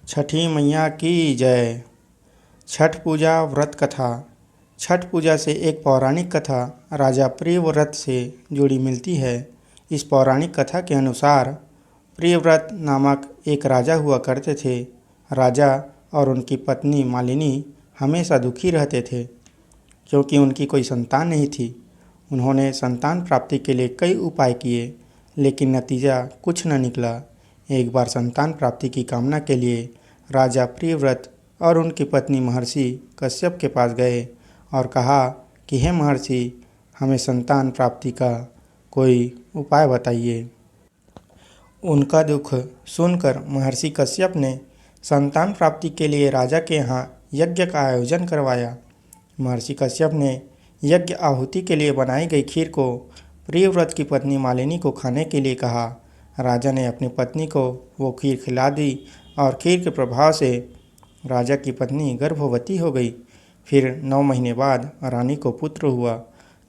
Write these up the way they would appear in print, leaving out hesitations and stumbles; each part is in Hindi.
छठी मैया की जय। छठ पूजा व्रत कथा। छठ पूजा से एक पौराणिक कथा राजा प्रियव्रत से जुड़ी मिलती है। इस पौराणिक कथा के अनुसार प्रियव्रत नामक एक राजा हुआ करते थे। राजा और उनकी पत्नी मालिनी हमेशा दुखी रहते थे क्योंकि उनकी कोई संतान नहीं थी। उन्होंने संतान प्राप्ति के लिए कई उपाय किए, लेकिन नतीजा कुछ न निकला। एक बार संतान प्राप्ति की कामना के लिए राजा प्रियव्रत और उनकी पत्नी महर्षि कश्यप के पास गए और कहा कि हे महर्षि, हमें संतान प्राप्ति का कोई उपाय बताइए। उनका दुख सुनकर महर्षि कश्यप ने संतान प्राप्ति के लिए राजा के यहाँ यज्ञ का आयोजन करवाया। महर्षि कश्यप ने यज्ञ आहुति के लिए बनाई गई खीर को प्रियव्रत की पत्नी मालिनी को खाने के लिए कहा। राजा ने अपनी पत्नी को वो खीर खिला दी और खीर के प्रभाव से राजा की पत्नी गर्भवती हो गई। फिर 9 महीने बाद रानी को पुत्र हुआ,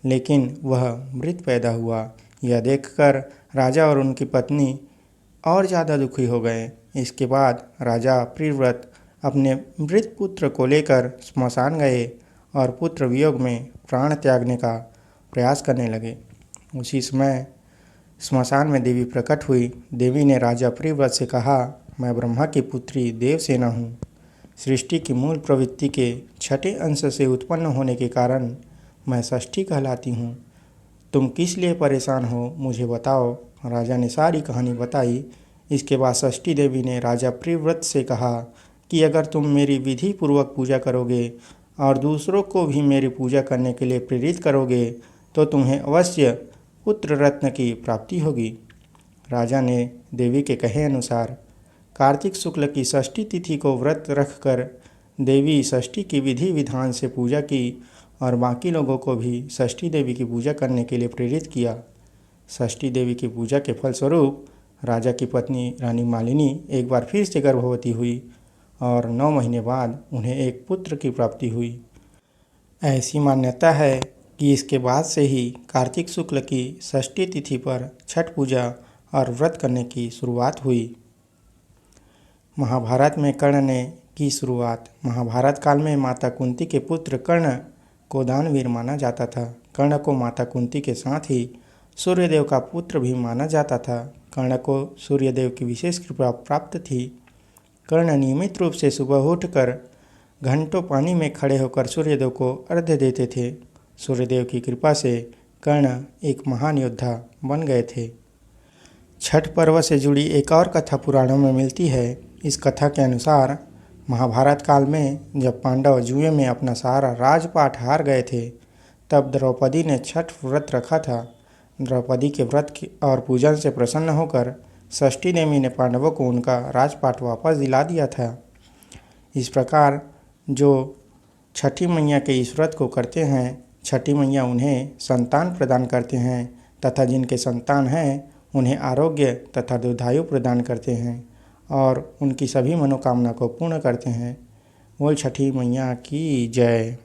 लेकिन वह मृत पैदा हुआ। यह देखकर राजा और उनकी पत्नी और ज़्यादा दुखी हो गए। इसके बाद राजा प्रियव्रत अपने मृत पुत्र को लेकर स्मशान गए और पुत्र वियोग में प्राण त्यागने का प्रयास करने लगे। उसी समय स्मशान में देवी प्रकट हुई। देवी ने राजा प्रियव्रत से कहा, मैं ब्रह्मा की पुत्री देवसेना हूँ। सृष्टि की मूल प्रवृत्ति के छठे अंश से उत्पन्न होने के कारण मैं षष्ठी कहलाती हूँ। तुम किस लिए परेशान हो, मुझे बताओ। राजा ने सारी कहानी बताई। इसके बाद षष्ठी देवी ने राजा प्रियव्रत से कहा कि अगर तुम मेरी विधि पूर्वक पूजा करोगे और दूसरों को भी मेरी पूजा करने के लिए प्रेरित करोगे तो तुम्हें अवश्य पुत्र रत्न की प्राप्ति होगी। राजा ने देवी के कहे अनुसार कार्तिक शुक्ल की षष्ठी तिथि को व्रत रखकर देवी षष्ठी की विधि विधान से पूजा की और बाकी लोगों को भी षष्ठी देवी की पूजा करने के लिए प्रेरित किया। षष्ठी देवी की पूजा के फलस्वरूप राजा की पत्नी रानी मालिनी एक बार फिर से गर्भवती हुई और 9 महीने बाद उन्हें एक पुत्र की प्राप्ति हुई। ऐसी मान्यता है कि इसके बाद से ही कार्तिक शुक्ल की षष्ठी तिथि पर छठ पूजा और व्रत करने की शुरुआत हुई। महाभारत में कर्ण ने की शुरुआत। महाभारत काल में माता कुंती के पुत्र कर्ण को दानवीर माना जाता था। कर्ण को माता कुंती के साथ ही सूर्यदेव का पुत्र भी माना जाता था। कर्ण को सूर्यदेव की विशेष कृपा प्राप्त थी। कर्ण नियमित रूप से सुबह उठकर घंटों पानी में खड़े होकर सूर्यदेव को अर्घ्य देते थे। सूर्यदेव की कृपा से कर्ण एक महान योद्धा बन गए थे। छठ पर्व से जुड़ी एक और कथा पुराणों में मिलती है। इस कथा के अनुसार महाभारत काल में जब पांडव जुए में अपना सारा राजपाट हार गए थे, तब द्रौपदी ने छठ व्रत रखा था। द्रौपदी के व्रत और पूजन से प्रसन्न होकर षष्ठी देवी ने पांडवों को उनका राजपाट वापस दिला दिया था। इस प्रकार जो छठी मैया के इस व्रत को करते हैं, छठी मैया उन्हें संतान प्रदान करते हैं तथा जिनके संतान हैं उन्हें आरोग्य तथा दीर्घायु प्रदान करते हैं और उनकी सभी मनोकामना को पूर्ण करते हैं। बोल छठी मैया की जय।